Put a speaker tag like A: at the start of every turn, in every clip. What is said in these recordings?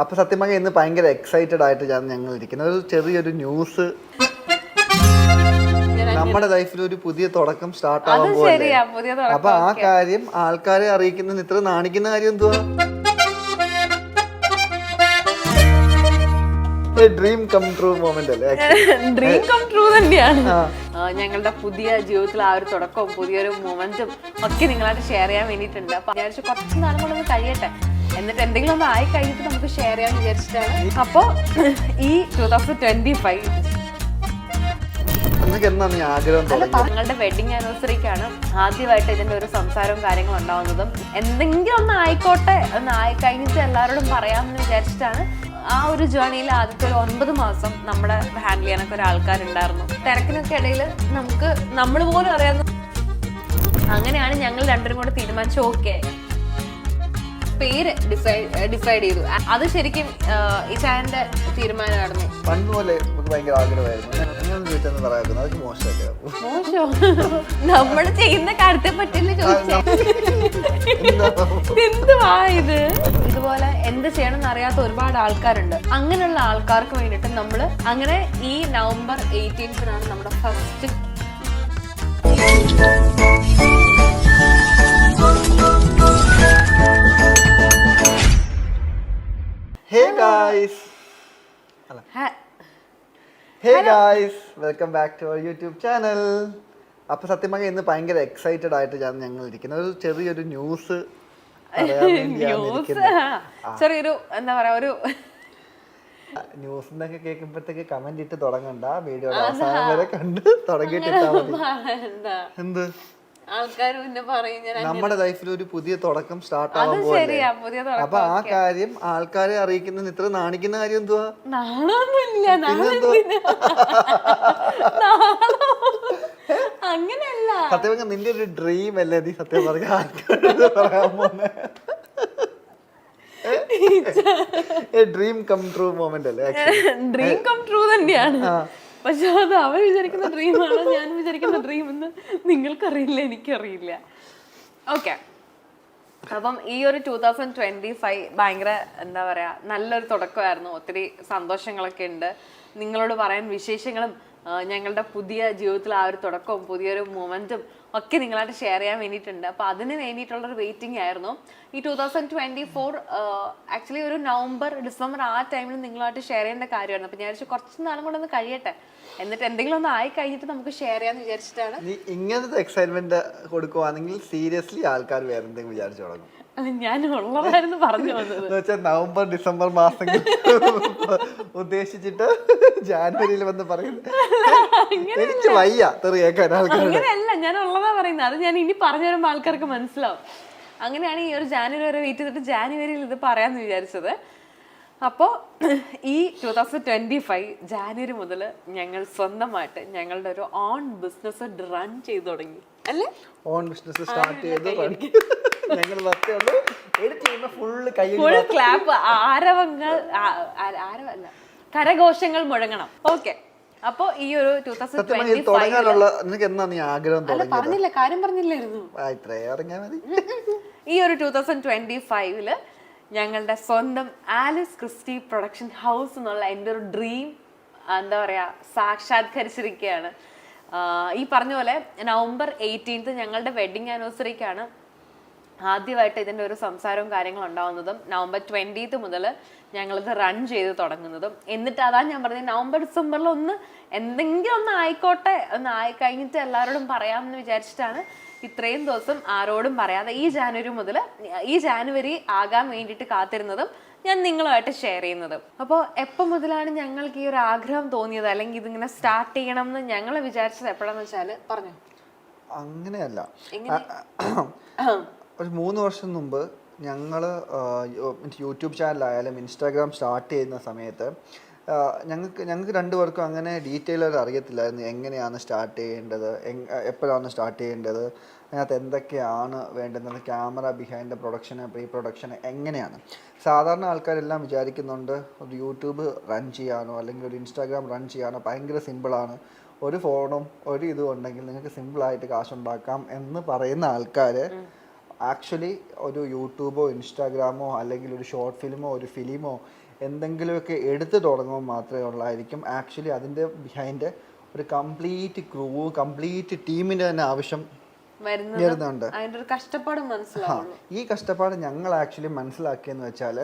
A: അപ്പോൾ സത്യം പറഞ്ഞാൽ ഇന്ന് ഭയങ്കര എക്സൈറ്റഡ് ആയിട്ട് ഞങ്ങൾ ഇരിക്കുന്നത് ഒരു ചെറിയൊരു ന്യൂസ് നമ്മുടെ ലൈഫിൽ ഒരു പുതിയ തുടക്കം സ്റ്റാർട്ട് ആവാൻ പോകല്ലേ. അപ്പൊ ആ കാര്യം ആൾക്കാരെ അറിയിക്കുന്നതിന് ഇത്ര നാണിക്കുന്ന കാര്യം എന്തുവാ? ഡ്രീം കം ട്രൂ മൊമെന്റ് അല്ലേ?
B: ഡ്രീം കം ട്രൂ തന്നെയാണ്. ഞങ്ങളുടെ പുതിയ ജീവിതത്തിൽ ആ ഒരു തുടക്കവും പുതിയൊരു മൊമെന്റും ഒക്കെ നിങ്ങളായിട്ട് ഷെയർ ചെയ്യാൻ വേണ്ടിയിട്ടുണ്ട്. അപ്പൊ വിചാരിച്ചു കുറച്ച് നാളും കൂടെ ഒന്ന് കഴിയട്ടെ, എന്നിട്ട് എന്തെങ്കിലും ഒന്ന് ആയി കഴിഞ്ഞിട്ട് നമുക്ക് ഷെയർ ചെയ്യാൻ വിചാരിച്ചിട്ടാണ്. അപ്പൊ ഈ 2025 ഞങ്ങളുടെ വെഡിങ് ആനിവേഴ്സറിക്കാണ് ആദ്യമായിട്ട് ഇതിന്റെ ഒരു സംസാരവും കാര്യങ്ങളും ഉണ്ടാവുന്നതും. എന്തെങ്കിലും ഒന്ന് ആയിക്കോട്ടെ, ഒന്ന് ആയി കഴിഞ്ഞിട്ട് എല്ലാവരോടും പറയാമെന്ന് വിചാരിച്ചിട്ടാണ്. ആ ഒരു ജേർണിയിൽ ആദ്യത്തെ ഒരു 9 മാസം നമ്മുടെ ഹാൻഡിൽ ചെയ്യാനൊക്കെ ഒരാൾക്കാരുണ്ടായിരുന്നു. തിരക്കിനൊക്കെ ഇടയിൽ നമ്മൾ പോലും അറിയാവുന്ന. അങ്ങനെയാണ് ഞങ്ങൾ രണ്ടുപേരും കൂടെ തീരുമാനിച്ചു, ഓക്കെ പേര് ഡിസൈഡ് ചെയ്തു. അത് ശരിക്കും ഈ ചാനലിന്റെ തീരുമാനമായിരുന്നു.
A: പണ്ടുപോലെ ഭയങ്കര ആഗ്രഹമായിരുന്നു.
B: മോശം നമ്മൾ ചെയ്യുന്ന കാര്യത്തെ പറ്റില്ല ചോദിച്ചേ. എന്തുവാ ഇത്? ഇതുപോലെ എന്ത് ചെയ്യണം എന്ന് അറിയാത്ത ഒരുപാട് ആൾക്കാരുണ്ട്. അങ്ങനെയുള്ള ആൾക്കാർക്ക് വേണ്ടിയിട്ട് നമ്മള് അങ്ങനെ ഈ നവംബർ 18 നമ്മുടെ first
A: welcome back to our YouTube channel. അപ്പൊ സത്യം പറഞ്ഞാൽ ഇന്ന് ഭയങ്കര എക്സൈറ്റഡ് ആയിട്ട് ഞങ്ങൾ ഇരിക്കുന്നത് ഒരു ചെറിയൊരു ന്യൂസ്
B: ചെറിയൊരു എന്താ പറയാ ഒരു
A: ന്യൂസ് എന്നൊക്കെ കേൾക്കുമ്പോഴത്തേക്ക് കമന്റ് ഇട്ട് തുടങ്ങണ്ട, വീഡിയോ അവസാനം വരെ കണ്ട് തുടങ്ങിയിട്ടാ മതി. എന്ത്
B: ആൾക്കാർ
A: നമ്മുടെ ലൈഫിൽ ഒരു പുതിയ തുടക്കം സ്റ്റാർട്ട് ആവാൻ പോകല്ലേ. അപ്പൊ ആ കാര്യം ആൾക്കാരെ അറിയിക്കുന്നതിന് ഇത്ര നാണിക്കുന്ന കാര്യം എന്തുവാ?
B: അങ്ങനെയല്ല.
A: സത്യം പറഞ്ഞാൽ നിന്റെ ഒരു ഡ്രീം അല്ലേ നീ സത്യം പറഞ്ഞ ആൾക്കാരോട് പറയാൻ പോന്നെ? ഡ്രീം കം ട്രൂ മൊമെന്റ് അല്ലേ?
B: ഡ്രീം കം ട്രൂ തന്നെയാണ്. പക്ഷെ അത് അവർ വിചാരിക്കുന്ന ഡ്രീമാണോ ഞാൻ വിചാരിക്കുന്ന ഡ്രീം എന്ന് നിങ്ങൾക്കറിയില്ല, എനിക്കറിയില്ല. ഓക്കെ, അപ്പം ഈ ഒരു 2025 ഭയങ്കര എന്താ പറയാ നല്ലൊരു തുടക്കമായിരുന്നു. ഒത്തിരി സന്തോഷങ്ങളൊക്കെ ഉണ്ട്. നിങ്ങളോട് പറയാൻ വിശേഷങ്ങളും ഞങ്ങളുടെ പുതിയ ജീവിതത്തിൽ ആ ഒരു തുടക്കവും പുതിയൊരു മൊമെന്റും ഒക്കെ നിങ്ങളായിട്ട് ഷെയർ ചെയ്യാൻ വേണ്ടിയിട്ടുണ്ട്. അപ്പോൾ അതിന് വേണ്ടിയിട്ടുള്ളൊരു വെയിറ്റിംഗ് ആയിരുന്നു. ഈ 2024 ആക്ച്വലി ഒരു നവംബർ ഡിസംബർ ആ ടൈമിൽ നിങ്ങളായിട്ട് ഷെയർ ചെയ്യേണ്ട കാര്യമായിരുന്നു. അപ്പോൾ ഞാൻ വിചാരിച്ചു കുറച്ച് നാളും കൂടെ ഒന്ന് കഴിയട്ടെ, എന്നിട്ട് എന്തെങ്കിലും ഒന്ന് ആയി കഴിഞ്ഞിട്ട് നമുക്ക് ഷെയർ ചെയ്യാന്ന് വിചാരിച്ചിട്ടാണ്.
A: നീ ഇങ്ങനത്തെ എക്സൈറ്റ്മെന്റ് കൊടുക്കുവാണെങ്കിൽ സീരിയസ്ലി ആൾക്കാർ വേറെ എന്തെങ്കിലും വിചാരിച്ചു തുടങ്ങും.
B: ഞാൻ ഉള്ളതായിരുന്നു പറഞ്ഞു വന്നത്.
A: നവംബർ ഡിസംബർ മാസങ്ങൾ ഉദ്ദേശിച്ചിട്ട് ജാനുവരിയിൽ വന്ന് പറയുന്നത് എനിക്ക് വയ്യ തെറി കേൾക്കാൻ ആൾക്കാർ.
B: അങ്ങനെയല്ല, ഞാൻ ഉള്ളതാ പറയുന്നത്. അത് ഞാൻ ഇനി പറഞ്ഞു തരുമ്പോൾ ആൾക്കാർക്ക് മനസ്സിലാവും. അങ്ങനെയാണ് ഈ ഒരു ജാനുവരി വരെ വെയിറ്റ് ചെയ്തിട്ട് ജാനുവരിയിൽ ഇത് പറയാമെന്ന് വിചാരിച്ചത്. അപ്പോൾ ഈ 2025 ജാനുവരി മുതൽ ഞങ്ങൾ സ്വന്തമായിട്ട് ഞങ്ങളുടെ ഒരു ഓൺ ബിസിനസ് റൺ ചെയ്തു തുടങ്ങി അല്ലേ?
A: ഓൺ ബിസിനസ് സ്റ്റാർട്ട് ചെയ്ത്
B: ഫുൾ ക്ലാപ്പ്, ആരവങ്ങൾ, ആരവല്ല കരഘോഷങ്ങൾ മുഴങ്ങണം. ഓക്കെ, അപ്പൊ ഈ ഒരു 2025 പറഞ്ഞില്ല, കാര്യം പറഞ്ഞില്ലായിരുന്നു. ഈ ഒരു 2025 ഞങ്ങളുടെ സ്വന്തം ആലിസ് ക്രിസ്റ്റി പ്രൊഡക്ഷൻ ഹൗസ് എന്നുള്ള എൻ്റെ ഒരു ഡ്രീം എന്താ പറയാ സാക്ഷാത്കരിച്ചിരിക്കുകയാണ്. ഈ പറഞ്ഞ പോലെ നവംബർ 18 ഞങ്ങളുടെ വെഡിങ് ആനിവേഴ്സറിക്കാണ് ആദ്യമായിട്ട് ഇതിൻ്റെ ഒരു സംസാരവും കാര്യങ്ങളും ഉണ്ടാവുന്നതും. നവംബർ 20 മുതൽ ഞങ്ങളിത് റൺ ചെയ്ത് തുടങ്ങുന്നതും. എന്നിട്ട് അതാണ് ഞാൻ പറഞ്ഞത്, നവംബർ ഡിസംബറിൽ ഒന്ന് എന്തെങ്കിലും ഒന്ന് ആയിക്കോട്ടെ, ഒന്ന് ആയി കഴിഞ്ഞിട്ട് എല്ലാവരോടും പറയാമെന്ന് വിചാരിച്ചിട്ടാണ് ഇത്രയും ദിവസം ആരോടും പറയാതെ ഈ ജാനുവരി ആകാൻ വേണ്ടിയിട്ട് കാത്തിരുന്നതും ഞാൻ നിങ്ങളുമായിട്ട് ഷെയർ ചെയ്യുന്നതും. അപ്പോൾ എപ്പോൾ മുതലാണ് ഞങ്ങൾക്ക് ഈ ഒരു ആഗ്രഹം തോന്നിയത്, അല്ലെങ്കിൽ ഇതിങ്ങനെ സ്റ്റാർട്ട് ചെയ്യണം എന്ന് ഞങ്ങൾ വിചാരിച്ചത് എപ്പോഴാന്ന് വെച്ചാൽ പറഞ്ഞു.
A: അങ്ങനെയല്ല, ഒരു 3 വർഷം മുമ്പ് ഞങ്ങൾ യൂട്യൂബ് ചാനലായാലും ഇൻസ്റ്റാഗ്രാം സ്റ്റാർട്ട് ചെയ്യുന്ന സമയത്ത് ഞങ്ങൾക്ക് രണ്ടുപേർക്കും അങ്ങനെ ഡീറ്റെയിൽ ആയിട്ട് അറിയത്തില്ലായിരുന്നു എങ്ങനെയാണ് സ്റ്റാർട്ട് ചെയ്യേണ്ടത്, എപ്പോഴാണ് സ്റ്റാർട്ട് ചെയ്യേണ്ടത്, അതിനകത്ത് എന്തൊക്കെയാണ് വേണ്ടുന്നത്, camera behind production, pre production എങ്ങനെയാണ്. സാധാരണ ആൾക്കാരെല്ലാം വിചാരിക്കുന്നുണ്ട് ഒരു യൂട്യൂബ് റൺ ചെയ്യാനോ അല്ലെങ്കിൽ ഒരു ഇൻസ്റ്റാഗ്രാം റൺ ചെയ്യാനോ ഭയങ്കര സിമ്പിളാണ്, ഒരു ഫോണും ഒരു ഇതും ഉണ്ടെങ്കിൽ നിങ്ങൾക്ക് സിമ്പിളായിട്ട് കാശുണ്ടാക്കാം എന്ന് പറയുന്ന ആൾക്കാർ ആക്ച്വലി ഒരു യൂട്യൂബോ ഇൻസ്റ്റാഗ്രാമോ അല്ലെങ്കിൽ ഒരു ഷോർട്ട് ഫിലിമോ ഒരു ഫിലിമോ എന്തെങ്കിലുമൊക്കെ എടുത്ത് തുടങ്ങുമ്പോൾ മാത്രമേ ഉള്ളായിരിക്കും. ആക്ച്വലി അതിൻ്റെ ബിഹൈൻഡ് ഒരു കംപ്ലീറ്റ് ക്രൂ, കംപ്ലീറ്റ് ടീമിൻ്റെ തന്നെ ആവശ്യം വരുന്നുണ്ട്. ഈ കഷ്ടപ്പാട് ഞങ്ങൾ ആക്ച്വലി മനസ്സിലാക്കിയെന്ന് വെച്ചാൽ,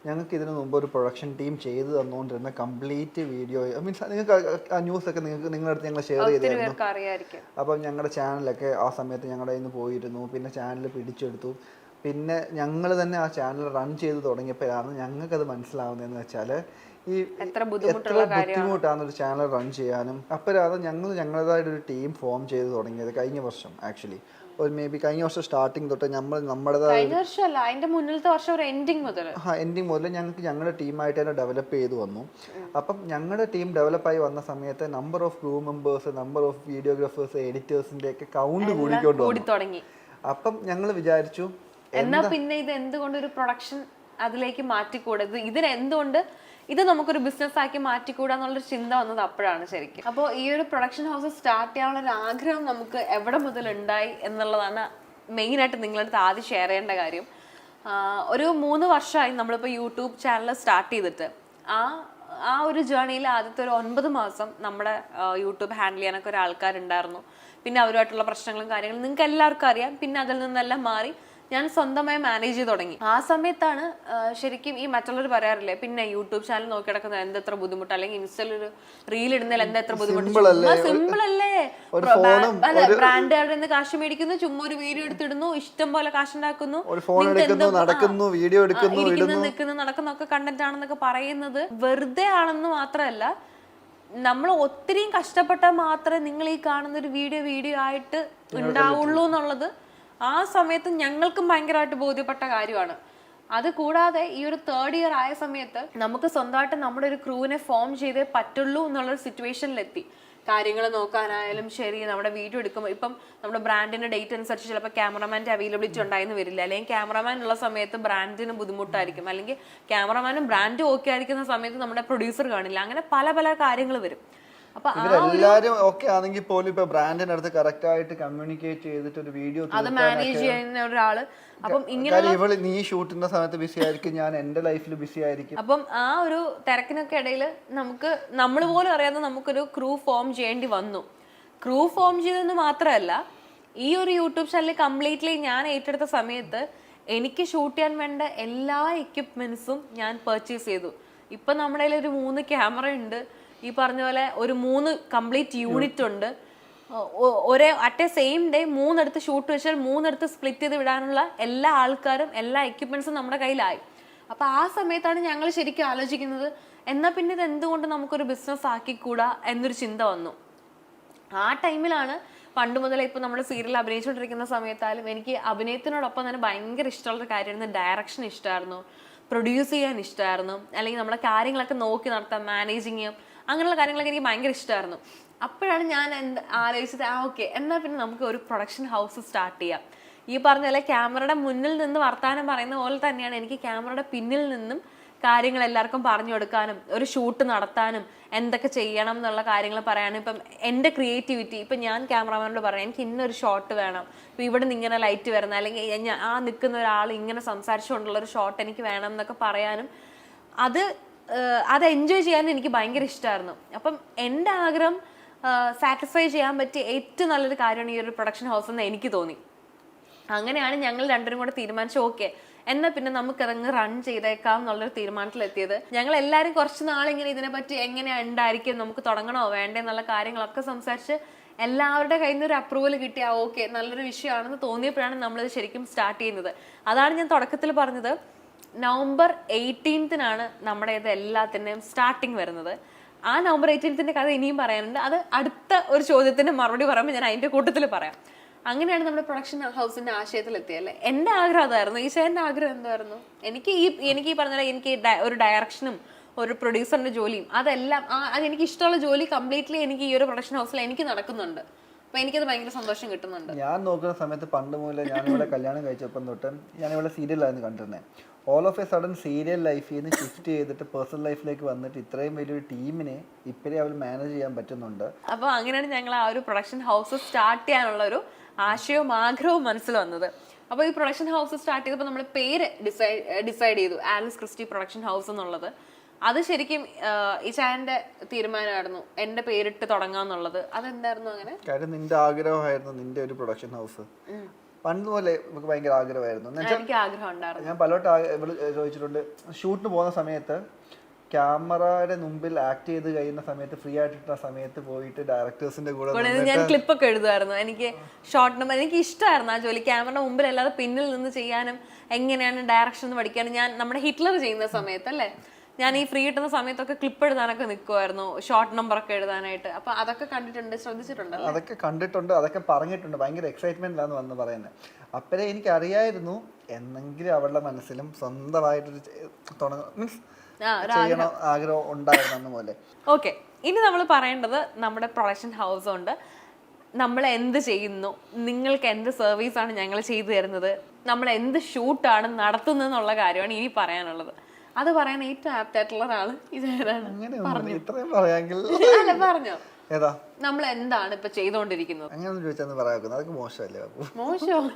A: ഞങ്ങൾക്ക് ഇതിനു മുമ്പ് ഒരു പ്രൊഡക്ഷൻ ടീം ചെയ്തു തന്നുകൊണ്ടിരുന്ന കംപ്ലീറ്റ് വീഡിയോ, മീൻസ് നിങ്ങൾക്ക് ആ ന്യൂസൊക്കെ നിങ്ങളുടെ അടുത്ത് ഞങ്ങൾ ഷെയർ ചെയ്തായിരുന്നു. അപ്പം ഞങ്ങളുടെ ചാനലൊക്കെ ആ സമയത്ത് ഞങ്ങളുടെ കയ്യിൽ നിന്ന് പോയിരുന്നു. പിന്നെ ചാനൽ പിടിച്ചെടുത്തു. പിന്നെ ഞങ്ങൾ തന്നെ ആ ചാനൽ റൺ ചെയ്ത് തുടങ്ങിയപ്പോഴാണ് ഞങ്ങൾക്കത് മനസ്സിലാവുന്നതെന്ന് വെച്ചാൽ ഈ എത്ര ബുദ്ധിമുട്ടാണ് ഒരു ചാനൽ റൺ ചെയ്യാനും. അപ്പോഴാണ് ഞങ്ങളുടേതായിട്ടൊരു ടീം ഫോം ചെയ്ത് തുടങ്ങിയത് കഴിഞ്ഞ വർഷം. ആക്ച്വലി ഒരു മേ ബി കഴിഞ്ഞ വർഷം സ്റ്റാർട്ടിങ് തൊട്ട് എൻഡിങ് മുതൽ ഞങ്ങൾക്ക് ഞങ്ങളുടെ ടീമായിട്ട് തന്നെ ഡെവലപ്പ് ചെയ്ത് വന്നു. അപ്പം ഞങ്ങളുടെ ടീം ഡെവലപ്പായി വന്ന സമയത്ത് number of crew members, number of വീഡിയോഗ്രാഫേഴ്സ്, എഡിറ്റേഴ്സിന്റെ ഒക്കെ കൗണ്ട് കൂടിക്കൊണ്ട് തുടങ്ങി. അപ്പം ഞങ്ങൾ വിചാരിച്ചു,
B: എന്നാ പിന്നെ ഇത് എന്തുകൊണ്ട് ഒരു പ്രൊഡക്ഷൻ അതിലേക്ക് മാറ്റിക്കൂടത്, ഇതിനെന്തുകൊണ്ട് ഇത് നമുക്കൊരു ബിസിനസ് ആക്കി മാറ്റിക്കൂടാന്നുള്ളൊരു ചിന്ത വന്നത് അപ്പോഴാണ് ശരിക്കും. അപ്പോൾ ഈ ഒരു പ്രൊഡക്ഷൻ ഹൗസ് സ്റ്റാർട്ട് ചെയ്യാനുള്ള ഒരു ആഗ്രഹം നമുക്ക് എവിടെ മുതൽ ഉണ്ടായി എന്നുള്ളതാണ് മെയിനായിട്ട് നിങ്ങളുടെ അടുത്ത് ആദ്യം ഷെയർ ചെയ്യേണ്ട കാര്യം. ഒരു 3 വർഷമായി നമ്മളിപ്പോൾ യൂട്യൂബ് ചാനൽ സ്റ്റാർട്ട് ചെയ്തിട്ട്. ആ ഒരു ജേർണിയിൽ ആദ്യത്തെ ഒരു 9 മാസം നമ്മുടെ യൂട്യൂബ് ഹാൻഡിൽ ചെയ്യാനൊക്കെ ഒരാൾക്കാരുണ്ടായിരുന്നു. പിന്നെ അവരുമായിട്ടുള്ള പ്രശ്നങ്ങളും കാര്യങ്ങളും നിങ്ങൾക്ക് എല്ലാവർക്കും അറിയാം. പിന്നെ അതിൽ നിന്നെല്ലാം മാറി ഞാൻ സ്വന്തമായി മാനേജ് ചെയ്ത് തുടങ്ങി. ആ സമയത്താണ് ശരിക്കും ഈ മറ്റുള്ളവർ പറയാറില്ലേ, പിന്നെ യൂട്യൂബ് ചാനൽ നോക്കി കിടക്കുന്നത് എന്തെത്ര ബുദ്ധിമുട്ട്, അല്ലെങ്കിൽ ഇൻസ്റ്റയിൽ ഒരു റീൽ ഇടുന്നതിൽ എന്തെത്ര ബുദ്ധിമുട്ട്. സിമ്പിൾ അല്ലേ? അതെ, ബ്രാൻഡുകാരുടെ നിന്ന് കാശ് മേടിക്കുന്നു, ചുമ്മാ ഒരു വീഡിയോ എടുത്തിടുന്നു, ഇഷ്ടം പോലെ കാശ് ഉണ്ടാക്കുന്നു, നിൽക്കുന്നു നടക്കുന്നു ഒക്കെ കണ്ടന്റ് ആണെന്നൊക്കെ പറയുന്നത് വെറുതെ ആണെന്ന് മാത്രമല്ല, നമ്മൾ ഒത്തിരിയും കഷ്ടപ്പെട്ടാൽ മാത്രമേ നിങ്ങൾ ഈ കാണുന്ന ഒരു വീഡിയോ ആയിട്ട് ഉണ്ടാവുള്ളൂ എന്നുള്ളത് ആ സമയത്ത് ഞങ്ങൾക്കും ഭയങ്കരമായിട്ട് ബോധ്യപ്പെട്ട കാര്യമാണ്. അത് കൂടാതെ ഈ ഒരു 3rd ഇയർ ആയ സമയത്ത് നമുക്ക് സ്വന്തമായിട്ട് നമ്മുടെ ഒരു ക്രൂവിനെ ഫോം ചെയ്തേ പറ്റുള്ളൂ എന്നുള്ളൊരു സിറ്റുവേഷനിലെത്തി. കാര്യങ്ങൾ നോക്കാനായാലും ശരി, നമ്മുടെ വീഡിയോ എടുക്കുമ്പോൾ ഇപ്പം നമ്മുടെ ബ്രാൻഡിന്റെ ഡേറ്റ് അനുസരിച്ച് ചിലപ്പോൾ ക്യാമറമാൻ്റെ അവൈലബിലിറ്റി ഉണ്ടായെന്ന് വരില്ല, അല്ലെങ്കിൽ ക്യാമറമാൻ ഉള്ള സമയത്ത് ബ്രാൻഡിന് ബുദ്ധിമുട്ടായിരിക്കും, അല്ലെങ്കിൽ ക്യാമറമാനും ബ്രാൻഡും ഓക്കെ ആയിരിക്കുന്ന സമയത്ത് നമ്മുടെ പ്രൊഡ്യൂസർ കാണില്ല. അങ്ങനെ പല പല കാര്യങ്ങൾ വരും.
A: ഇവരെല്ലാരും ഓക്കെ ആണെങ്കിൽ പോലും ഇപ്പൊ ബ്രാൻഡിന്റെ അടുത്ത് കറക്റ്റ് ആയിട്ട് കമ്മ്യൂണിക്കേറ്റ് ചെയ്തിട്ട് ഒരു വീഡിയോ
B: അത് മാനേജ് ചെയ്യുന്ന ഒരാള്, അപ്പം
A: ഇങ്ങനെ നീ ഷൂട്ടിന്റെ സമയത്ത് ബിസി ആയിരിക്കും, ഞാൻ എന്റെ ലൈഫിൽ ബിസി ആയിരിക്കും.
B: അപ്പം ആ ഒരു തിരക്കിനൊക്കെ ഇടയിൽ നമ്മൾ പോലും അറിയാതെ നമുക്കൊരു ക്രൂ ഫോം ചെയ്യേണ്ടി വന്നു. ക്രൂ ഫോം ചെയ്തെന്ന് മാത്രമല്ല, ഈ ഒരു യൂട്യൂബ് ചാനൽ കംപ്ലീറ്റ്ലി ഞാൻ ഏറ്റെടുത്ത സമയത്ത് എനിക്ക് ഷൂട്ട് ചെയ്യാൻ വേണ്ട എല്ലാ എക്യുപ്മെന്റ്സും ഞാൻ പർച്ചേസ് ചെയ്തു. ഇപ്പൊ നമ്മുടെ കയ്യിൽ ഒരു 3 ക്യാമറ ഉണ്ട്, ഈ പറഞ്ഞ പോലെ ഒരു 3 കംപ്ലീറ്റ് യൂണിറ്റ് ഉണ്ട്. അറ്റ് എ സെയിം ഡേ 3 എടുത്ത് ഷൂട്ട് വെച്ചാൽ 3 എടുത്ത് സ്പ്ലിറ്റ് ചെയ്ത് വിടാനുള്ള എല്ലാ ആൾക്കാരും എല്ലാ എക്യുപ്മെന്റ്സും നമ്മുടെ കയ്യിലായി. അപ്പൊ ആ സമയത്താണ് ഞങ്ങൾ ശരിക്കും ആലോചിക്കുന്നത്, എന്നാൽ പിന്നെ ഇത് എന്തുകൊണ്ട് നമുക്കൊരു ബിസിനസ് ആക്കിക്കൂടാ എന്നൊരു ചിന്ത വന്നു. ആ ടൈമിലാണ് പണ്ട് മുതലേ ഇപ്പൊ നമ്മൾ സീരിയൽ അഭിനയിച്ചുകൊണ്ടിരിക്കുന്ന സമയത്തായാലും എനിക്ക് അഭിനയത്തിനോടൊപ്പം തന്നെ ഭയങ്കര ഇഷ്ടമുള്ളൊരു കാര്യമായിരുന്നു ഡയറക്ഷൻ ഇഷ്ടമായിരുന്നു, പ്രൊഡ്യൂസ് ചെയ്യാൻ ഇഷ്ടമായിരുന്നു, അല്ലെങ്കിൽ നമ്മളെ കാര്യങ്ങളൊക്കെ നോക്കി നടത്താൻ മാനേജിങ് ചെയ്യാം, അങ്ങനെയുള്ള കാര്യങ്ങളൊക്കെ എനിക്ക് ഭയങ്കര ഇഷ്ടമായിരുന്നു. അപ്പോഴാണ് ഞാൻ ആലോചിച്ചത്, ഓക്കെ എന്നാൽ പിന്നെ നമുക്ക് ഒരു പ്രൊഡക്ഷൻ ഹൗസ് സ്റ്റാർട്ട് ചെയ്യാം. ഈ പറഞ്ഞ പോലെ ക്യാമറയുടെ മുന്നിൽ നിന്ന് വർത്താനം പറയുന്ന പോലെ തന്നെയാണ് എനിക്ക് ക്യാമറയുടെ പിന്നിൽ നിന്നും കാര്യങ്ങൾ എല്ലാവർക്കും പറഞ്ഞു കൊടുക്കാനും ഒരു ഷൂട്ട് നടത്താനും എന്തൊക്കെ ചെയ്യണം എന്നുള്ള കാര്യങ്ങൾ പറയാനും. ഇപ്പം എൻ്റെ ക്രിയേറ്റിവിറ്റി, ഇപ്പം ഞാൻ ക്യാമറാമാനോട് പറയാം എനിക്ക് ഇന്നൊരു ഷോട്ട് വേണം, ഇപ്പം ഇവിടെ നിന്ന് ഇങ്ങനെ ലൈറ്റ് വരുന്ന, അല്ലെങ്കിൽ ആ നിൽക്കുന്ന ഒരാൾ ഇങ്ങനെ സംസാരിച്ചുകൊണ്ടുള്ള ഒരു ഷോട്ട് എനിക്ക് വേണം എന്നൊക്കെ പറയാനും അത് എൻജോയ് ചെയ്യാനും എനിക്ക് ഭയങ്കര ഇഷ്ടമായിരുന്നു. അപ്പം എൻ്റെ ആഗ്രഹം സാറ്റിസ്ഫൈ ചെയ്യാൻ പറ്റിയ ഏറ്റവും നല്ലൊരു കാര്യമാണ് ഈ ഒരു പ്രൊഡക്ഷൻ ഹൗസ് എന്ന് എനിക്ക് തോന്നി. അങ്ങനെയാണ് ഞങ്ങൾ രണ്ടുപേരും കൂടെ തീരുമാനിച്ചു, ഓക്കെ എന്നാൽ പിന്നെ നമുക്കതങ്ങ് റൺ ചെയ്തേക്കാം എന്നുള്ളൊരു തീരുമാനത്തിലെത്തിയത്. ഞങ്ങൾ എല്ലാവരും കുറച്ച് നാളിങ്ങനെ ഇതിനെപ്പറ്റി എങ്ങനെയാണ് ഉണ്ടായിരിക്കും, നമുക്ക് തുടങ്ങണോ വേണ്ടേ എന്നുള്ള കാര്യങ്ങളൊക്കെ സംസാരിച്ച് എല്ലാവരുടെ കയ്യിൽ നിന്ന് ഒരു അപ്രൂവൽ കിട്ടിയ ഓക്കെ നല്ലൊരു വിഷയമാണെന്ന് തോന്നിയപ്പോഴാണ് നമ്മളിത് ശരിക്കും സ്റ്റാർട്ട് ചെയ്യുന്നത്. അതാണ് ഞാൻ തുടക്കത്തിൽ പറഞ്ഞത്, November 18th നമ്മുടെ ഇത് എല്ലാത്തിൻ്റെയും സ്റ്റാർട്ടിങ് വരുന്നത്. ആ November 18th കഥ ഇനിയും പറയാനുണ്ട്, അത് അടുത്ത ഒരു ചോദ്യത്തിന് മറുപടി പറയുമ്പോൾ ഞാൻ അതിൻ്റെ കൂട്ടത്തിൽ പറയാം. അങ്ങനെയാണ് നമ്മുടെ പ്രൊഡക്ഷൻ ഹൗസിന്റെ ആശയത്തിലെത്തിയല്ലേ. എൻ്റെ ആഗ്രഹം അതായിരുന്നു. ഈശോന്റെ ആഗ്രഹം എന്തായിരുന്നു, എനിക്ക് ഈ പറഞ്ഞ എനിക്ക് ഒരു ഡയറക്ഷനും ഒരു പ്രൊഡ്യൂസറിന്റെ ജോലിയും അതെല്ലാം അതെനിക്ക് ഇഷ്ടമുള്ള ജോലി കംപ്ലീറ്റ്ലി എനിക്ക് ഈ ഒരു പ്രൊഡക്ഷൻ ഹൗസിൽ എനിക്ക് നടക്കുന്നുണ്ട്. അപ്പൊ എനിക്കത് ഭയങ്കര സന്തോഷം കിട്ടുന്നുണ്ട്.
A: ഞാൻ നോക്കുന്ന സമയത്ത് പണ്ട് മുതലേ ഞാനിവിടെ കല്യാണം കഴിച്ചപ്പം തൊട്ട് ഞാനിവിടെ സീരിയലായിരുന്നു കണ്ടിരുന്നത്. All of A sudden serial ലൈഫിൽ നിന്ന് ഷിഫ്റ്റ് ചെയ്തിട്ട് പേഴ്സണൽ ലൈഫിലേക്ക് വന്നിട്ട് ഇത്രയും വലിയൊരു ടീമിനെ ഇപ്പോഴേ അവർ മാനേജ് ചെയ്യാൻ പറ്റുന്നുണ്ട്.
B: അപ്പോൾ അങ്ങനെയാണ് ഞങ്ങൾ ആ ഒരു പ്രൊഡക്ഷൻ ഹൗസ് സ്റ്റാർട്ട് ചെയ്യാനുള്ള ഒരു ആശയവും ആഗ്രഹവും മനസ്സിൽ വന്നത്. അപ്പോൾ ഈ പ്രൊഡക്ഷൻ ഹൗസ് സ്റ്റാർട്ട് ചെയ്തപ്പോൾ നമ്മൾ പേര് ഡിസൈഡ് ചെയ്തു, ആലിസ് ക്രിസ്റ്റി പ്രൊഡക്ഷൻ ഹൗസ് എന്നുള്ളത്. അത് ശരിക്കും ഇച്ചായന്റെ തീരുമാനമായിരുന്നു എന്റെ പേരിട്ട് തുടങ്ങാന്നുള്ളത്. അതെന്തായിരുന്നു അങ്ങനെ?
A: കാര്യം നിന്റെ ആഗ്രഹമായിരുന്നു നിന്റെ ഒരു പ്രൊഡക്ഷൻ ഹൗസ്. പണ്ട് പോലെ നമുക്ക് ഭയങ്കര ആഗ്രഹമായിരുന്നു.
B: എനിക്ക് ആഗ്രഹം ഉണ്ടായിരുന്നു.
A: ഞാൻ പലവട്ടം ചോദിച്ചിട്ടുണ്ട്, ഷൂട്ടിന് പോകുന്ന സമയത്ത് ക്യാമറയുടെ മുമ്പിൽ ആക്ട് ചെയ്ത് കഴിയുന്ന സമയത്ത് ഫ്രീ ആയിട്ടിട്ട സമയത്ത് പോയിട്ട് ഡയറക്ടേഴ്സിന്റെ കൂടെ
B: ഞാൻ ക്ലിപ്പൊക്കെ എഴുതുമായിരുന്നു. എനിക്ക് ഷോർട്ട് നമ്പർ എനിക്ക് ഇഷ്ടമായിരുന്നു ആ ജോലി. ക്യാമറയുടെ മുമ്പിൽ അല്ലാതെ പിന്നിൽ നിന്ന് ചെയ്യാനും എങ്ങനെയാണ് ഡയറക്ഷൻ എന്ന് പഠിക്കാനും. ഞാൻ നമ്മുടെ ഹിറ്റ്ലർ ചെയ്യുന്ന സമയത്ത് അല്ലേ, ഞാൻ ഈ ഫ്രീ കിട്ടുന്ന സമയത്തൊക്കെ ക്ലിപ്പ് എഴുതാനൊക്കെ നിൽക്കുമായിരുന്നു, ഷോർട്ട് നമ്പർ ഒക്കെ എഴുതാനായിട്ട്. അപ്പൊ അതൊക്കെ കണ്ടിട്ടുണ്ട്, ശ്രദ്ധിച്ചിട്ടുണ്ട്.
A: അതൊക്കെ കണ്ടിട്ടുണ്ട്, അതൊക്കെ പറഞ്ഞിട്ടുണ്ട്. ഭയങ്കര എക്സൈറ്റ്മെന്റിലാണ് വന്ന് പറയുന്നത്. അപ്പോഴേ എനിക്കറിയായിരുന്നു എന്നെങ്കിലും അവളുടെ മനസ്സിലും സ്വന്തമായിട്ടൊരു മീൻസ് ചെയ്യണ ആഗ്രഹം ഉണ്ടായിരുന്നു പോലെ.
B: ഓക്കെ, ഇനി നമ്മൾ പറയേണ്ടത് നമ്മുടെ പ്രൊഡക്ഷൻ ഹൗസ് കൊണ്ട് നമ്മൾ എന്ത് ചെയ്യുന്നു, നിങ്ങൾക്ക് എന്ത് സർവീസാണ് ഞങ്ങൾ ചെയ്തു തരുന്നത്, നമ്മൾ എന്ത് ഷൂട്ടാണ് നടത്തുന്നത് എന്നുള്ള കാര്യമാണ് ഇനി പറയാനുള്ളത്. അത് പറയാൻ ഏറ്റവും ആപ്റ്റ് ആയിട്ടുള്ള ഒരാള് ഇതാരാണ്? അല്ല പറഞ്ഞോ,
A: ഏതാ
B: നമ്മൾ എന്താണ് ഇപ്പൊ ചെയ്തോണ്ടിരിക്കുന്നത്?
A: അങ്ങനെ ചോദിച്ചാൽ പറയാം, അതൊക്കെ മോശമല്ലേ?
B: മോശം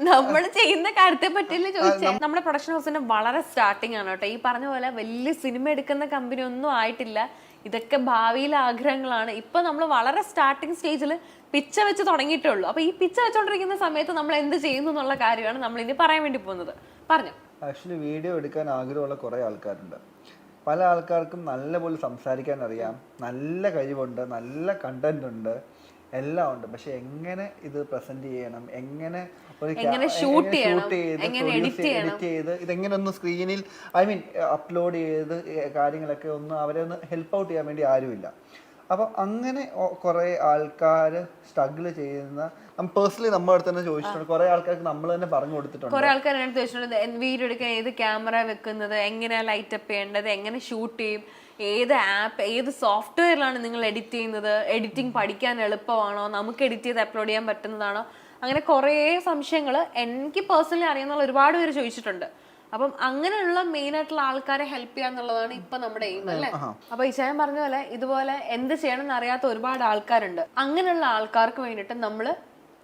B: നമ്മൾ ചെയ്യുന്ന കാര്യത്തെ പറ്റിയല്ലേ ചോദിച്ചത്. നമ്മുടെ പ്രൊഡക്ഷൻ ഹൗസിന്റെ വളരെ സ്റ്റാർട്ടിങ് ആണ് കേട്ടോ. ഈ പറഞ്ഞ പോലെ വലിയ സിനിമ എടുക്കുന്ന കമ്പനി ഒന്നും ആയിട്ടില്ല. ഇതൊക്കെ ഭാവിയിലെ ആഗ്രഹങ്ങളാണ്. ഇപ്പൊ നമ്മൾ വളരെ സ്റ്റാർട്ടിങ് സ്റ്റേജിൽ പിച്ച വെച്ച് തുടങ്ങിയിട്ടേ ഉള്ളൂ. അപ്പൊ ഈ പിച്ച വെച്ചോണ്ടിരിക്കുന്ന സമയത്ത് നമ്മൾ എന്ത് ചെയ്യുന്നു എന്നുള്ള കാര്യമാണ് നമ്മൾ ഇനി പറയാൻ വേണ്ടി പോകുന്നത്. പറഞ്ഞു.
A: ആക്ച്വലി വീഡിയോ എടുക്കാൻ ആഗ്രഹമുള്ള കുറേ ആൾക്കാരുണ്ട്. പല ആൾക്കാർക്കും നല്ലപോലെ സംസാരിക്കാൻ അറിയാം, നല്ല കഴിവുണ്ട്, നല്ല കണ്ടന്റ് ഉണ്ട്, എല്ലാം ഉണ്ട്. പക്ഷെ എങ്ങനെ ഇത് പ്രസന്റ് ചെയ്യണം, എങ്ങനെ ഷൂട്ട് ചെയ്ത് എഡിറ്റ് ചെയ്ത് ഇതെങ്ങനെ ഒന്ന് സ്ക്രീനിൽ അപ്ലോഡ് ചെയ്ത് കാര്യങ്ങളൊക്കെ ഒന്ന് അവരെ ഒന്ന് ഹെൽപ്പ് ഔട്ട് ചെയ്യാൻ വേണ്ടി ആരുമില്ല. അപ്പം അങ്ങനെ കുറേ ആൾക്കാർ സ്ട്രഗിൾ ചെയ്യുന്ന പേഴ്സണലി നമ്മുടെ അടുത്ത് തന്നെ ചോദിച്ചിട്ടുണ്ട്. കുറെ ആൾക്കാർക്ക് നമ്മൾ തന്നെ പറഞ്ഞു കൊടുത്തിട്ടുണ്ട്.
B: കുറെ ആൾക്കാർ എന്നോട് ചോദിച്ചിട്ടുണ്ട് വീഡിയോ എടുക്കാൻ ഏത് ക്യാമറ വെക്കുന്നത്, എങ്ങനെയാണ് ലൈറ്റ് അപ്പ് ചെയ്യേണ്ടത്, എങ്ങനെ ഷൂട്ട് ചെയ്യും, ഏത് ആപ്പ് ഏത് സോഫ്റ്റ്വെയറിലാണ് നിങ്ങൾ എഡിറ്റ് ചെയ്യുന്നത്, എഡിറ്റിംഗ് പഠിക്കാൻ എളുപ്പമാണോ, നമുക്ക് എഡിറ്റ് ചെയ്ത് അപ്ലോഡ് ചെയ്യാൻ പറ്റുന്നതാണോ, അങ്ങനെ കുറേ സംശയങ്ങൾ എനിക്ക് പേഴ്സണലി അറിയാവുന്ന ഒരുപാട് പേര് ചോദിച്ചിട്ടുണ്ട്. അപ്പം അങ്ങനെയുള്ള മെയിൻ ആയിട്ടുള്ള ആൾക്കാരെ ഹെൽപ്പ് ചെയ്യാന്നുള്ളതാണ് ഇപ്പൊ നമ്മുടെ എയിം അല്ലേ. അപ്പൊ ഇച്ചായൻ പറഞ്ഞ പോലെ ഇതുപോലെ എന്ത് ചെയ്യണം എന്ന് അറിയാത്ത ഒരുപാട് ആൾക്കാരുണ്ട്. അങ്ങനെയുള്ള ആൾക്കാർക്ക് വേണ്ടിയിട്ട് നമ്മൾ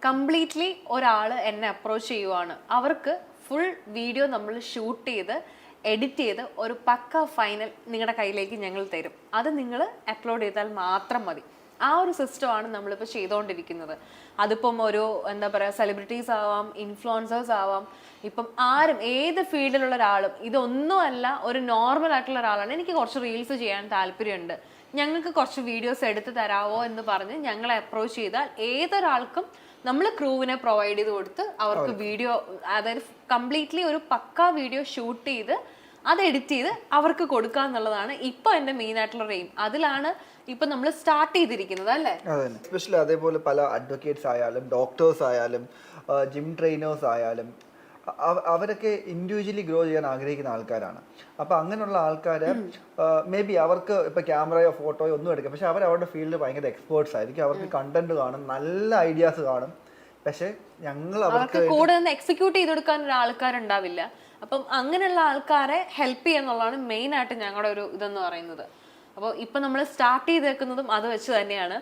B: കംപ്ലീറ്റ്ലി ഒരാൾ എന്നെ അപ്രോച്ച് ചെയ്യുവാണ്. അവർക്ക് ഫുൾ വീഡിയോ നമ്മൾ ഷൂട്ട് ചെയ്ത് എഡിറ്റ് ചെയ്ത് ഒരു പക്ക ഫൈനൽ നിങ്ങളുടെ കയ്യിലേക്ക് ഞങ്ങൾ തരും. അത് നിങ്ങൾ അപ്ലോഡ് ചെയ്താൽ മാത്രം മതി. ആ ഒരു സിസ്റ്റമാണ് നമ്മളിപ്പോൾ ചെയ്തുകൊണ്ടിരിക്കുന്നത്. അതിപ്പം ഒരു എന്താ പറയുക, സെലിബ്രിറ്റീസ് ആവാം, ഇൻഫ്ലുവൻസേഴ്സ് ആവാം, ഇപ്പം ആരും ഏത് ഫീൽഡിലുള്ള ഒരാളും ഇതൊന്നുമല്ല ഒരു നോർമൽ ആയിട്ടുള്ള ഒരാളാണ്, എനിക്ക് കുറച്ച് റീൽസ് ചെയ്യാൻ താല്പര്യമുണ്ട്, ഞങ്ങൾക്ക് കുറച്ച് വീഡിയോസ് എടുത്ത് തരാമോ എന്ന് പറഞ്ഞ് ഞങ്ങളെ അപ്രോച്ച് ചെയ്താൽ ഏതൊരാൾക്കും നമ്മൾ ക്രൂവിനെ പ്രൊവൈഡ് ചെയ്ത് കൊടുത്ത് അവർക്ക് വീഡിയോ, അതായത് കംപ്ലീറ്റ്ലി ഒരു പക്ക വീഡിയോ ഷൂട്ട് ചെയ്ത് അത് എഡിറ്റ് ചെയ്ത് അവർക്ക് കൊടുക്കുക എന്നുള്ളതാണ് ഇപ്പൊ എന്റെ മെയിൻ ആയിട്ടുള്ള എയിം. അതിലാണ് ഇപ്പൊ നമ്മൾ സ്റ്റാർട്ട് ചെയ്തിരിക്കുന്നത് അല്ലേ.
A: എസ്പെഷ്യലി അതേപോലെ പല അഡ്വക്കേറ്റ്സ് ആയാലും ഡോക്ടേഴ്സ് ആയാലും ജിം ട്രെയിനേഴ്സ് ആയാലും അവരൊക്കെ ഇൻഡിവിജ്വലി ഗ്രോ ചെയ്യാൻ ആഗ്രഹിക്കുന്ന ആൾക്കാരാണ്. അപ്പോൾ അങ്ങനെയുള്ള ആൾക്കാർ മേ ബി അവർക്ക് ഇപ്പോൾ ക്യാമറയോ ഫോട്ടോയോ ഒന്നും എടുക്കാം, പക്ഷെ അവരുടെ ഫീൽഡിൽ ഭയങ്കര എക്സ്പേർട്സ് ആയിരിക്കും, അവർക്ക് കണ്ടന്റ് കാണും, നല്ല ഐഡിയാസ് കാണും. പക്ഷെ ഞങ്ങൾ അവർക്ക്
B: കൂടെ നിന്ന് എക്സിക്യൂട്ട് ചെയ്ത് കൊടുക്കാൻ ഒരു ആൾക്കാരുണ്ടാവില്ല. അപ്പം അങ്ങനെയുള്ള ആൾക്കാരെ ഹെൽപ്പ് ചെയ്യാന്നുള്ളതാണ് മെയിൻ ആയിട്ട് ഞങ്ങളുടെ ഒരു ഇതെന്ന് പറയുന്നത്. അപ്പോൾ ഇപ്പം നമ്മൾ സ്റ്റാർട്ട് ചെയ്തേക്കുന്നതും അത് വെച്ച് തന്നെയാണ്.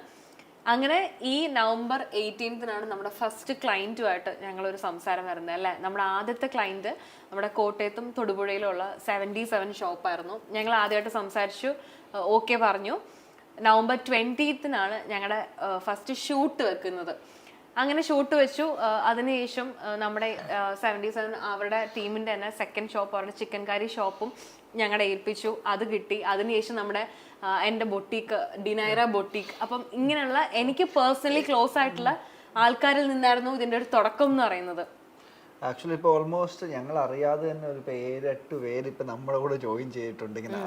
B: അങ്ങനെ ഈ നവംബർ 18-നാണ് നമ്മുടെ ഫസ്റ്റ് ക്ലയൻറ്റുമായിട്ട് ഞങ്ങളൊരു സംസാരം വരുന്നത് അല്ലേ. നമ്മുടെ ആദ്യത്തെ ക്ലയൻറ്റ് നമ്മുടെ കോട്ടയത്തും തൊടുപുഴയിലുള്ള 77 ഷോപ്പായിരുന്നു. ഞങ്ങൾ ആദ്യമായിട്ട് സംസാരിച്ചു, ഓക്കെ പറഞ്ഞു. നവംബർ 20-നാണ് ഞങ്ങളുടെ ഫസ്റ്റ് ഷൂട്ട് വെക്കുന്നത്. അങ്ങനെ ഷൂട്ട് വെച്ചു. അതിനുശേഷം നമ്മുടെ 77 അവരുടെ ടീമിൻ്റെ തന്നെ സെക്കൻഡ് ഷോപ്പ്, അവരുടെ ചിക്കൻ കറി ഷോപ്പും ഞങ്ങളെ ഏൽപ്പിച്ചു. അത് കിട്ടി. അതിനുശേഷം നമ്മുടെ എൻ്റെ ബൊട്ടീക്ക്, ഡിനൈറ ബൊട്ടീക്ക്. അപ്പം ഇങ്ങനെയുള്ള എനിക്ക് പേഴ്സണലി ക്ലോസ് ആയിട്ടുള്ള ആൾക്കാരിൽ നിന്നായിരുന്നു ഇതിൻ്റെ ഒരു തുടക്കം എന്ന് പറയുന്നത്.
A: ആക്ച്വലി ഇപ്പോൾ ഓൾമോസ്റ്റ് ഞങ്ങൾ അറിയാതെ തന്നെ ഒരു 7-8 പേര് ഇപ്പം നമ്മുടെ കൂടെ ജോയിൻ ചെയ്തിട്ടുണ്ട്. ഇങ്ങനെ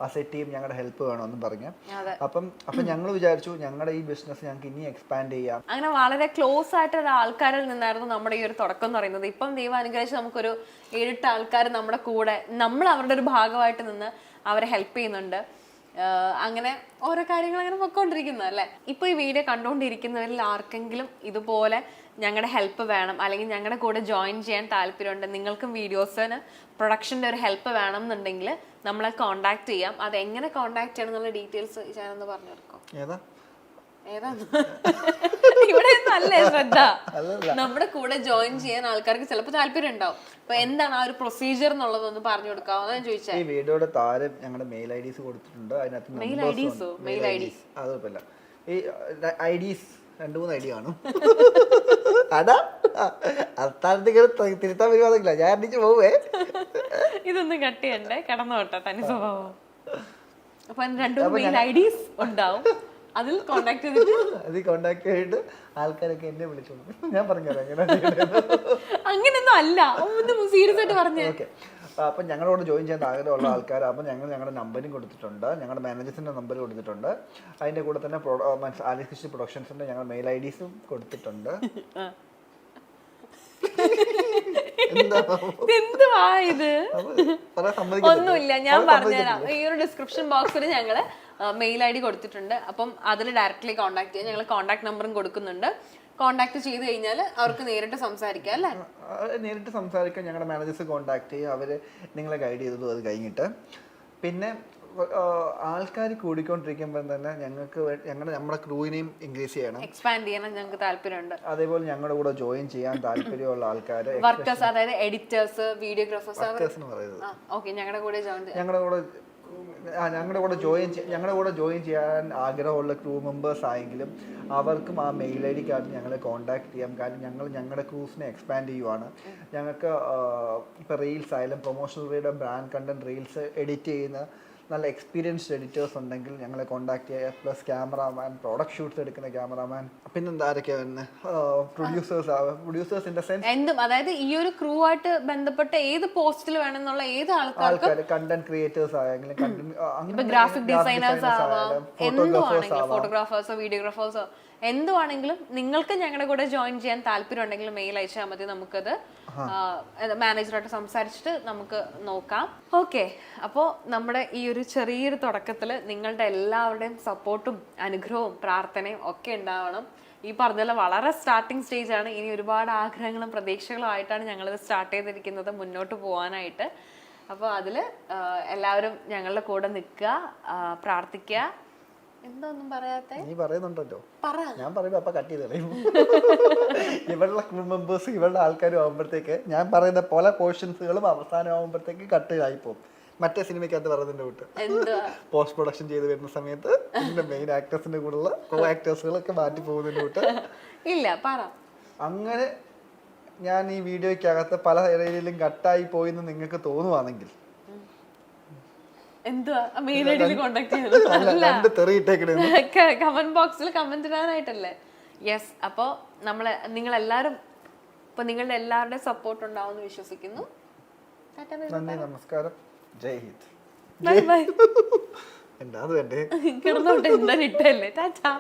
A: ആസ് എ ടീം ഞങ്ങളുടെ ഹെൽപ്പ് വേണമെന്ന് പറഞ്ഞ്. അപ്പം ഞങ്ങൾ വിചാരിച്ചു ഞങ്ങളുടെ ഈ ബിസിനസ് ഞങ്ങൾക്ക് ഇനി എക്സ്പാൻഡ് ചെയ്യാം.
B: അങ്ങനെ വളരെ ക്ലോസ് ആയിട്ടുള്ള ആൾക്കാരിൽ നിന്നായിരുന്നു നമ്മുടെ ഈ ഒരു തുടക്കം എന്ന് പറയുന്നത്. ഇപ്പം ദൈവം അനുഗ്രഹിച്ച് നമുക്കൊരു 7-8 ആൾക്കാർ നമ്മുടെ കൂടെ, നമ്മൾ അവരുടെ ഒരു ഭാഗമായിട്ട് നിന്ന് അവരെ ഹെൽപ്പ് ചെയ്യുന്നുണ്ട്. അങ്ങനെ ഓരോ കാര്യങ്ങൾ അങ്ങനെ പൊയ്ക്കൊണ്ടിരിക്കുന്നത് അല്ലേ. ഇപ്പോൾ ഈ വീഡിയോ കണ്ടുകൊണ്ടിരിക്കുന്നവരിൽ ആർക്കെങ്കിലും ഇതുപോലെ ഞങ്ങളുടെ ഹെൽപ്പ് വേണം, അല്ലെങ്കിൽ ഞങ്ങളുടെ കൂടെ ജോയിൻ ചെയ്യാൻ താല്പര്യമുണ്ട്, നിങ്ങൾക്കും വീഡിയോസിന് പ്രൊഡക്ഷൻ്റെ ഒരു ഹെൽപ്പ് വേണം എന്നുണ്ടെങ്കിൽ നമ്മളെ കോൺടാക്ട് ചെയ്യാം. അത് എങ്ങനെ കോൺടാക്ട് ചെയ്യണം എന്നുള്ള ഡീറ്റെയിൽസ് ഞാനൊന്ന് പറഞ്ഞു കൊടുക്കാം. ഏതാന്ന് ഇവിടെ അല്ലേ ശ്രദ്ധ. നമ്മുടെ കൂടെ ജോയിൻ ചെയ്യാൻ ആൾക്കാർക്ക് ചിലപ്പോൾ താല്പര്യം ഉണ്ടാവും. അപ്പൊ എന്താണ് ആ ഒരു പ്രൊസീജിയർ എന്നുള്ളതൊന്ന് പറഞ്ഞു കൊടുക്കാവോ ഞാൻ ചോദിച്ചാൽ.
A: ഈ വീഡിയോയുടെ താഴെ ഞങ്ങളുടെ മെയിൽ ഐഡീസ് കൊടുത്തിട്ടുണ്ട്. അതിനകത്ത്
B: മെയിൽ ഐഡീസ്
A: അത് കുഴപ്പമില്ല. ഈ ഐഡീസ് 2-3 ഐഡി കാണും. അതാ അത്താഴത്തേക്ക് തിരുത്താൻ വരുവാന്നില്ല, ഞാൻ അടിച്ചു പോവേ.
B: ഇതൊന്നും കട്ട് ചെയ്യണ്ടേ, കടന്നോട്ടെ തനി സ്വഭാവം. അപ്പൊ 2 മെയിൽ ഐഡീസ് ഉണ്ടാവും, അതിൽ കോണ്ടാക്ട്
A: ചെയ്തിട്ട് ആൾക്കാരൊക്കെ എന്നെ വിളിച്ചോളൂ. ഞാൻ പറഞ്ഞുതരാം
B: അങ്ങനെയൊന്നും അല്ല, സീരിയസ് ആയിട്ട് പറഞ്ഞു.
A: ഓക്കെ. അപ്പം ഞങ്ങളോട് ജോയിൻ ചെയ്യാൻ ആഗ്രഹമുള്ള ആൾക്കാർ, അപ്പം ഞങ്ങളുടെ നമ്പരും കൊടുത്തിട്ടുണ്ട്, ഞങ്ങളുടെ മാനേജേഴ്സിൻ്റെ നമ്പർ കൊടുത്തിട്ടുണ്ട്. അതിൻ്റെ കൂടെ തന്നെ ആലിസ് കൃഷി പ്രൊഡക്ഷൻസിൻ്റെ ഞങ്ങളുടെ മെയിൽ ഐഡീസും കൊടുത്തിട്ടുണ്ട്.
B: എന്തുവാ ഇത്? ഒന്നുമില്ല, ഞാൻ പറഞ്ഞുതരാം. ഈ ഒരു ഡിസ്ക്രിപ്ഷൻ ബോക്സിൽ ഞങ്ങള് മെയിൽ ഐ ഡി കൊടുത്തിട്ടുണ്ട്. അപ്പം അതിൽ ഡയറക്റ്റ്ലി കോൺടാക്ട് ചെയ്യാം. ഞങ്ങൾ കോൺടാക്ട് നമ്പറും കൊടുക്കുന്നുണ്ട്. കോൺടാക്ട് ചെയ്ത് കഴിഞ്ഞാൽ അവർക്ക് നേരിട്ട് സംസാരിക്കാം അല്ലേ?
A: നേരിട്ട് സംസാരിക്കാം. ഞങ്ങളുടെ മാനേജേഴ്സ് കോൺടാക്ട് ചെയ്യും, അവർ നിങ്ങളെ ഗൈഡ് ചെയ്തതും അത് കഴിഞ്ഞിട്ട്. പിന്നെ ആൾക്കാർ കൂടിക്കൊണ്ടിരിക്കുമ്പോൾ തന്നെ ഞങ്ങൾക്ക് നമ്മുടെ ക്രൂവിനെയും ഇൻക്രീസ് ചെയ്യണം,
B: എക്സ്പാൻഡ് ചെയ്യണം. ഞങ്ങൾക്ക് താല്പര്യമുണ്ട്.
A: അതേപോലെ ഞങ്ങളുടെ കൂടെ ജോയിൻ ചെയ്യാൻ താല്പര്യമുള്ള ആൾക്കാർ,
B: വർക്കേഴ്സ്, അതായത് എഡിറ്റേഴ്സ്, വീഡിയോഗ്രാഫേഴ്സ്,
A: ഞങ്ങളുടെ കൂടെ ജോയിൻ ചെയ്യാൻ ആഗ്രഹമുള്ള ക്രൂ മെമ്പേഴ്സ് ആയെങ്കിലും അവർക്കും ആ മെയിൽ ഐ ഡിക്കകത്ത് ഞങ്ങളെ കോൺടാക്ട് ചെയ്യാം. കാരണം ഞങ്ങളുടെ ക്രൂസിനെ എക്സ്പാൻഡ് ചെയ്യുവാണ്. ഞങ്ങൾക്ക് ഇപ്പോൾ റീൽസ് ആയാലും promotional video, brand content reels edit ചെയ്യുന്ന നല്ല എക്സ്പീരിയൻസ്ഡ് എഡിറ്റേഴ്സ് ഉണ്ടെങ്കിൽ ഞങ്ങളെ കോൺടാക്ട് ചെയ്യുക. പ്ലസ് ക്യാമറാമാൻ, പ്രോഡക്റ്റ് ഷൂട്ട്സ് എടുക്കുന്ന ക്യാമറാമാൻ, പിന്നെന്താ ആരൊക്കെയാ വരുന്നത്, പ്രൊഡ്യൂസേഴ്സ് ഇൻ ദ സെൻസ്
B: എന്തും, അതായത് ഈ ഒരു ക്രൂ ആയിട്ട് ബന്ധപ്പെട്ട ഏത് പോസ്റ്റിൽ വേണമെന്നുള്ള ഏത് ആൾക്കാർ,
A: കണ്ടന്റ് ക്രിയേറ്റേഴ്സ് ആയെങ്കിലും,
B: ഗ്രാഫിക് ഡിസൈനേഴ്സ് ആവാം, എന്തുവാണെങ്കിലും, ഫോട്ടോഗ്രാഫേഴ്സോ വീഡിയോഗ്രാഫേഴ്സോ എന്തുവാണെങ്കിലും നിങ്ങൾക്ക് ഞങ്ങളുടെ കൂടെ ജോയിൻ ചെയ്യാൻ താല്പര്യം ഉണ്ടെങ്കിൽ മെയിൽ അയച്ചാൽ മതി. നമുക്കത് മാനേജറായിട്ട് സംസാരിച്ചിട്ട് നമുക്ക് നോക്കാം. ഓക്കെ. അപ്പോൾ നമ്മുടെ ഈ ഒരു ചെറിയൊരു തുടക്കത്തിൽ നിങ്ങളുടെ എല്ലാവരുടെയും സപ്പോർട്ടും അനുഗ്രഹവും പ്രാർത്ഥനയും ഒക്കെ ഉണ്ടാവണം. ഈ പറഞ്ഞ വളരെ സ്റ്റാർട്ടിങ് സ്റ്റേജ് ആണ്. ഇനി ഒരുപാട് ആഗ്രഹങ്ങളും പ്രതീക്ഷകളും ആയിട്ടാണ് ഞങ്ങളിത് സ്റ്റാർട്ട് ചെയ്തിരിക്കുന്നത് മുന്നോട്ട് പോകാനായിട്ട്. അപ്പോൾ അതിൽ എല്ലാവരും ഞങ്ങളുടെ കൂടെ നിൽക്കുക, പ്രാർത്ഥിക്കുക. എന്തൊന്നും പറയാത്തെ?
A: നീ പറയുന്നുണ്ടല്ലോ, ഞാൻ പറയുമ്പോ അപ്പൊ കട്ട് ചെയ്ത് കളയും. ഇവരുടെ ക്രൂ മെമ്പേഴ്സ്, ഇവരുടെ ആൾക്കാരും ആകുമ്പോഴത്തേക്ക് ഞാൻ പറയുന്ന പല പോർഷൻസുകളും അവസാനം ആകുമ്പോഴത്തേക്ക് കട്ട് ആയിപ്പോവും. മറ്റേ സിനിമയ്ക്കകത്ത് പറയുന്നതിന്റെ കൂട്ട് പോസ്റ്റ് പ്രൊഡക്ഷൻ ചെയ്ത് വരുന്ന സമയത്ത് ഇതിന്റെ മെയിൻ ആക്ടേഴ്സിന്റെ കൂടെയുള്ള കോ ആക്ടേഴ്സുകളൊക്കെ മാറ്റി പോകുന്നതിന്റെ കൂട്ട്
B: ഇല്ല പറ.
A: അങ്ങനെ ഞാൻ ഈ വീഡിയോയ്ക്കകത്ത് പല ഏരിയയിലും കട്ടായി പോയെന്ന് നിങ്ങൾക്ക് തോന്നുവാണെങ്കിൽ
B: കമന്റ് ബോക്സിൽ കമന്റ് ഇടാനായിട്ടല്ലേ? യെസ്. അപ്പോൾ നിങ്ങളെല്ലാവരും, ഇപ്പൊ നിങ്ങളുടെ എല്ലാവരുടെയും സപ്പോർട്ട് ഉണ്ടാവും എന്ന് വിശ്വസിക്കുന്നു.
A: നന്ദി, നമസ്കാരം, ജയ് ഹിന്ദ്,
B: ബൈ ബൈ.
A: എന്താ വേണ്ടേ?
B: കിടന്നോട്ടെ, എന്താ ഇട്ടല്ലേ. ടാറ്റാ.